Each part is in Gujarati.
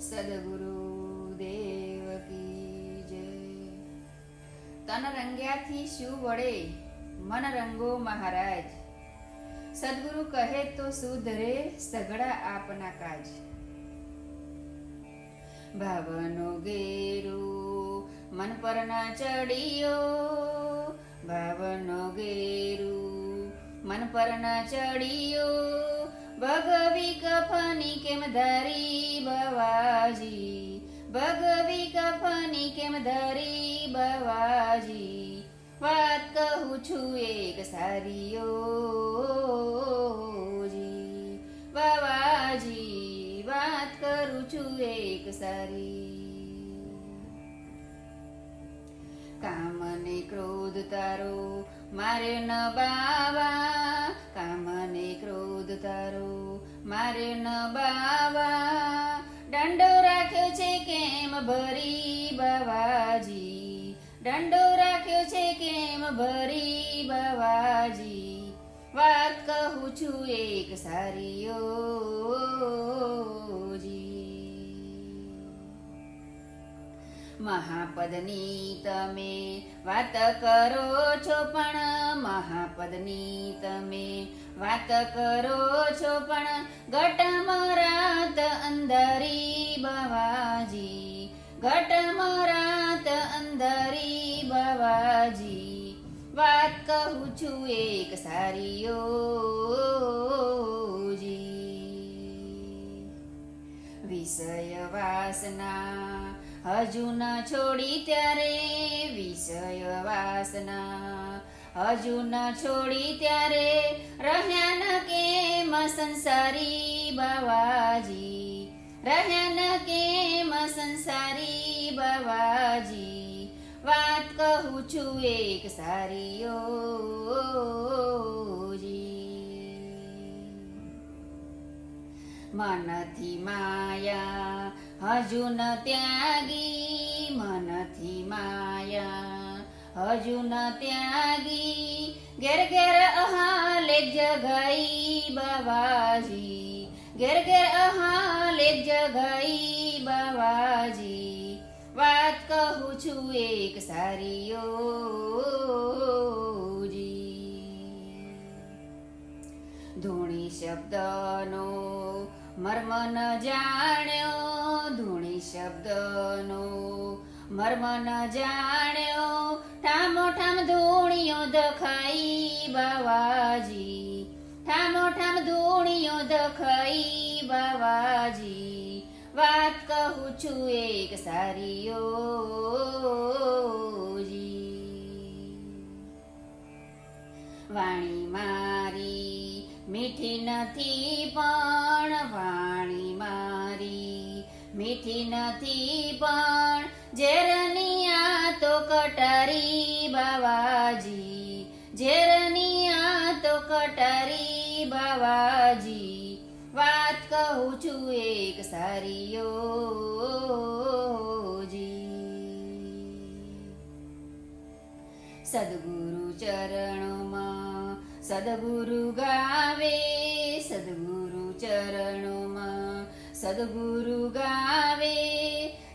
સદગુરુ દેવ કી જય. તન રંગ્યાથી શું વળે, મન રંગો મહારાજ. સદગુરુ કહે તો સુધરે સઘળા આપના કાજ. ભાવનો ગેરુ મન પર ના ચડિયો, ભાવનો ગેરુ મન પર ના ચડિયો. ભગવી કફની કેમ ધરી બવાજી, ભગવી કફની કેમ ધરી બવાજી. વાત કહું છું એક સારીઓજી, બાવાજી વાત કરું છું એક સારી. કામ ને ક્રોધ તારો મારે ન બાવા, કામ ને ક્રોધ તારો મારે ન બાવા. દંડો રાખ્યો છે કેમ ભરી બાવાજી, દંડો રાખ્યો છે કેમ ભરી બાવાજી. વાત કહું છું એક સારીઓજી. મહાપદની તમે વાત કરો છો પણ, મહાપદની તમે વાત કરો છો પણ. ઘટમાં રાત અંધારી બાવાજી, ઘટમાં રાત અંધારી બાવાજી. વાત કહું છું એક સારીઓજી. વિષય વાસના હજુ ન છોડી ત્યારે, વિષય વાસના હજુ ન છોડી ત્યારે. રહ્યા ન કેમ સંસારી બાવાજી, રહ્યા ન કેમ સંસારી બાવાજી. વાત કહું છું એક સારીઓજી. મનથી માયા હજુ ન ત્યાગી, મનથી માયા હજુ ન ત્યાગી. ઘેર ઘેર અહાલે જગાઈ બાવાજી, ઘેર ઘેર અહાલે જગાઈ બાવાજી. વાત કહું છું એક સારીઓજી. ધૂણી શબ્દનો મર્મ ન જાણ્યો, ધૂણી શબ્દનો મર્મ ન જાણ્યો. ઠામો ઠામ ધૂણીઓ દખાઈ બાવાજી, ઠામો ઠામ ધૂણીઓ દખાઈ બાવાજી. વાત કહું છું એક સારીઓજી. વાણી મારી મીઠી નથી પણ, વાણી મારી મીઠી નથી પણ. ઝેરની આ તો કટારી બાવાજી, ઝેરની આ તો કટારી બાવાજી. વાત કહું છું એક સારીઓજી. સદગુરુ ચરણોમાં સદગુરુ ગાવે, સદગુરુ ચરણોમાં સદગુરુ ગાવે.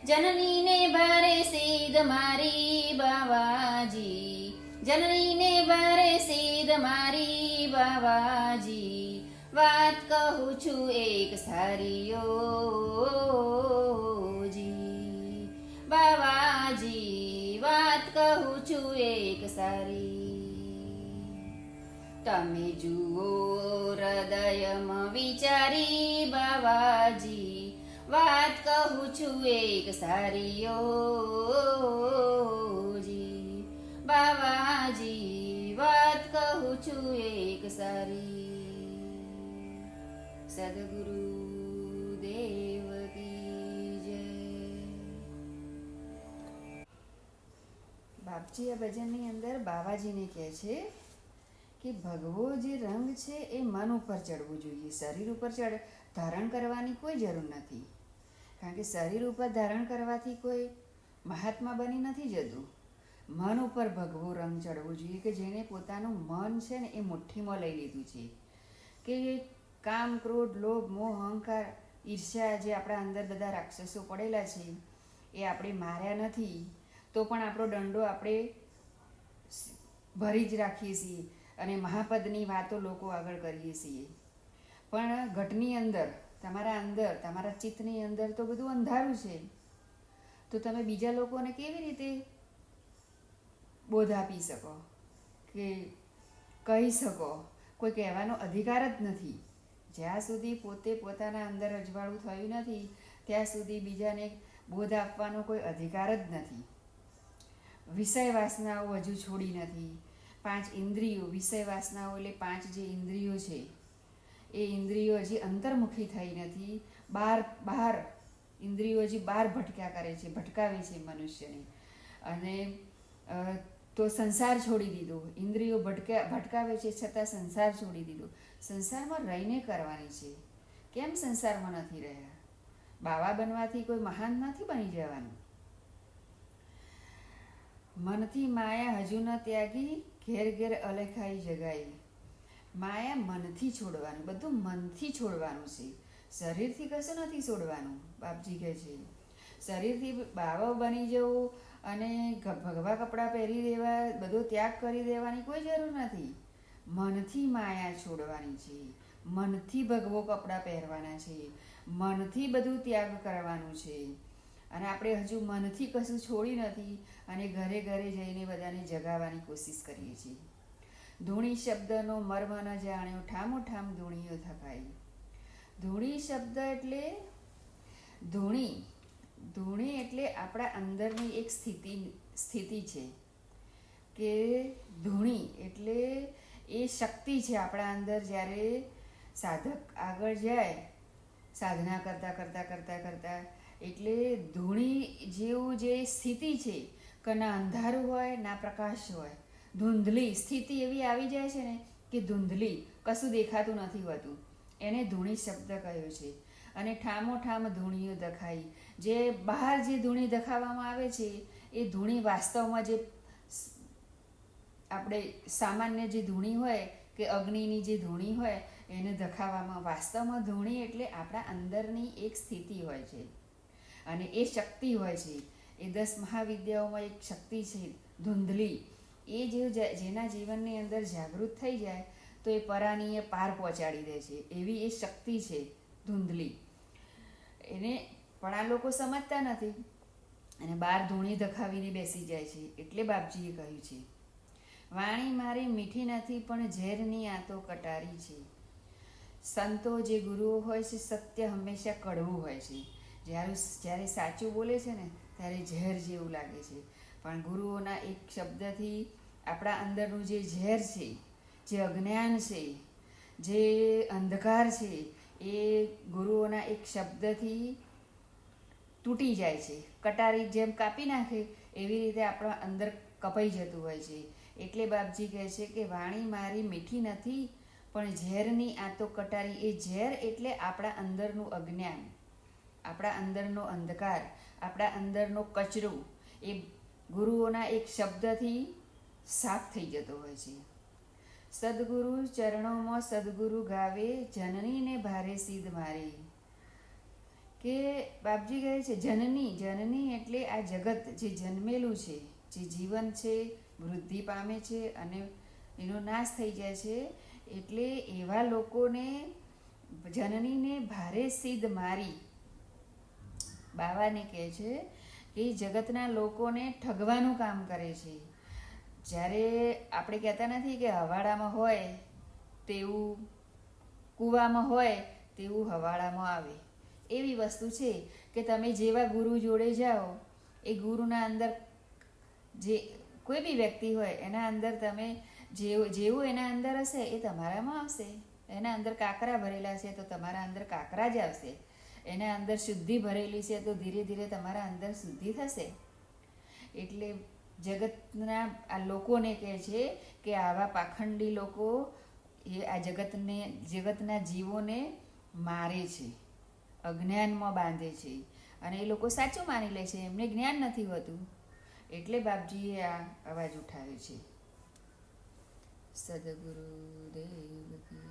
જનનીને ભારે સિદ્ધ મારી બાવાજી, જનનીને ભારે સિદ્ધ મારી બાવાજી. વાત કહું છું એક સારીઓજી, બાવાજી વાત કહું છું એક સારી. તમે જુઓ હૃદયમાં વિચારી બાવાજી. વાત કહું છું એક સારીઓજી, બાવાજી વાત કહું છું એક સારી. સદગુરુ દેવ કી જય. બાપજી આ ભજનની અંદર બાવાજીને કહે છે કે ભગવો જે રંગ છે એ મન ઉપર ચડવું જોઈએ, શરીર ઉપર ધારણ કરવાની કોઈ જરૂર નથી. કારણ કે શરીર ઉપર ધારણ કરવાથી કોઈ મહાત્મા બની નથી જતું. મન ઉપર ભગવો રંગ ચડવો જોઈએ, કે જેને પોતાનું મન છે ને એ મુઠ્ઠીમાં લઈ લીધું છે. કે કામ ક્રોધ લોભ મોહ અહંકાર ઈર્ષ્યા જે આપણા અંદર બધા રાક્ષસો પડેલા છે એ આપણે માર્યા નથી, તો પણ આપણો દંડો આપણે ભરી જ રાખીએ છીએ અને મહાપદની વાતો લોકો આગળ કરીએ છીએ. પણ ઘટની અંદર, તમારા ચિત્તની અંદર તો બધું અંધારું છે, તો તમે બીજા લોકોને કેવી રીતે બોધ આપી શકો કે કહી શકો? કોઈ કહેવાનો અધિકાર જ નથી. જ્યાં સુધી પોતે પોતાના અંદર અજવાળું થયું નથી ત્યાં સુધી બીજાને બોધ આપવાનો કોઈ અધિકાર જ નથી. વિષય વાસનાઓ હજુ છોડી નથી. 5 ઇન્દ્રિયો, વિષય વાસનાઓ એટલે 5 જે ઇન્દ્રિયો છે એ ઇન્દ્રિયો હજી અંતર્મુખી થઈ નથી. બહાર ઇન્દ્રિયો હજી બહાર ભટક્યા કરે છે, ભટકાવે છે મનુષ્યને. અને તો સંસાર છોડી દીધો. ઇન્દ્રિયો ભટકાવે છે છતાં સંસાર છોડી દીધો. સંસારમાં રહીને કરવાની છે. કેમ સંસારમાં નથી રહ્યા? બાવા બનવાથી કોઈ મહાન નથી બની જવાનું. મનથી માયા હજુ ન ત્યાગી, ઘેર ઘેર અલેખાઈ જગાઈ. માયા મનથી છોડવાનું, બધું મનથી છોડવાનું છે. શરીરથી કશું નથી છોડવાનું. બાપજી કહે છે શરીરથી બાવા બની જવું અને ભગવા કપડાં પહેરી દેવા, બધો ત્યાગ કરી દેવાની કોઈ જરૂર નથી. મનથી માયા છોડવાની છે, મનથી ભગવો કપડાં પહેરવાના છે, મનથી બધું ત્યાગ કરવાનું છે. અને આપણે હજુ મનથી કશું છોડી નથી અને ઘરે ઘરે જઈને બધાને જગાવવાની કોશિશ કરીએ છીએ. ધૂણી શબ્દનો મર્મ ન જાણ્યો, ઠામોઠામ ધૂણીઓ થકાઈ. ધૂણી શબ્દ એટલે ધૂણી એટલે આપણા અંદરની એક સ્થિતિ છે કે ધૂણી એટલે એ શક્તિ છે આપણા અંદર. જ્યારે સાધક આગળ જાય સાધના કરતાં એટલે ધૂણી જેવું જે સ્થિતિ છે કે ના અંધારું હોય ના પ્રકાશ હોય, ધૂંધલી સ્થિતિ એવી આવી જાય છે ને કે ધૂંધલી, કશું દેખાતું નથી હોતું, એને ધૂણી શબ્દ કહ્યો છે. અને ઠામોઠામ ધૂણીઓ દખાઈ. જે બહાર જે ધૂણી દખાવવામાં આવે છે એ ધૂણી વાસ્તવમાં જે આપણે સામાન્ય જે ધૂણી હોય કે અગ્નિની જે ધૂણી હોય એને દખાવવામાં, વાસ્તવમાં ધૂણી એટલે આપણા અંદરની એક સ્થિતિ હોય છે અને એ શક્તિ હોય છે. એ 10 મહાવિદ્યાઓમાં એક શક્તિ છે ધૂંધલી. એ જેના જીવનની અંદર જાગૃત થઈ જાય તો એ પરાનીએ પાર પહોંચાડી દે છે, એવી એ શક્તિ છે ધૂંધલી. એને પણ આ લોકો સમજતા નથી અને બહાર ધૂણી દખાવીને બેસી જાય છે. એટલે બાપજીએ કહ્યું છે વાણી મારી મીઠી નથી પણ ઝેરની આ તો કટારી છે. સંતો જે ગુરુઓ હોય છે સત્ય હંમેશા કડવું હોય છે. જ્યારે સાચું બોલે છે ને ત્યારે ઝેર જેવું લાગે છે, પણ ગુરુઓના એક શબ્દથી આપણા અંદરનું જે ઝેર છે, જે અજ્ઞાન છે, જે અંધકાર છે, એ ગુરુઓના એક શબ્દથી તૂટી જાય છે. કટારી જેમ કાપી નાખે એવી રીતે આપણા અંદર કપાઈ જતું હોય છે. એટલે બાપજી કહે છે કે વાણી મારી મીઠી નથી પણ ઝેરની આ તો કટારી. એ ઝેર એટલે આપણા અંદરનું અજ્ઞાન, આપણા અંદરનો અંધકાર, આપણા અંદરનો કચરો એ ગુરુઓના એક શબ્દથી સાફ થઈ જતો હોય છે. સદગુરુ ચરણોમાં સદગુરુ ગાવે, જનનીને ભારે સિદ્ધ મારે. કે બાપજી કહે છે જનની એટલે આ જગત જે જન્મેલું છે, જે જીવન છે, વૃદ્ધિ પામે છે અને એનો નાશ થઈ જાય છે. એટલે એવા લોકોને જનનીને ભારે સિદ્ધ મારી. બાવાને કહે છે કે જગતના લોકોને ઠગવાનું કામ કરે છે. જ્યારે આપણે કહેતા નથી કે હવાડામાં હોય તેવું કૂવામાં હોય તેવું હવાડામાં આવે, એવી વસ્તુ છે કે તમે જેવા ગુરુ જોડે જાઓ એ ગુરુના અંદર જે કોઈ બી વ્યક્તિ હોય એના અંદર તમે જેવું એના અંદર હશે એ તમારામાં આવશે. એના અંદર કાંકરા ભરેલા છે તો તમારા અંદર કાંકરા જ આવશે. એના અંદર શુદ્ધિ ભરેલી છે તો ધીરે ધીરે તમારા અંદર શુદ્ધિ થશે. એટલે જગતના આ લોકોને કહે છે કે આવા પાખંડી લોકો એ આ જગતના જીવોને મારે છે, અજ્ઞાનમાં બાંધે છે અને એ લોકો સાચું માની લે છે, એમને જ્ઞાન નથી હોતું. એટલે બાપજીએ આ અવાજ ઉઠાવ્યો છે. સદગુરુદેવ કી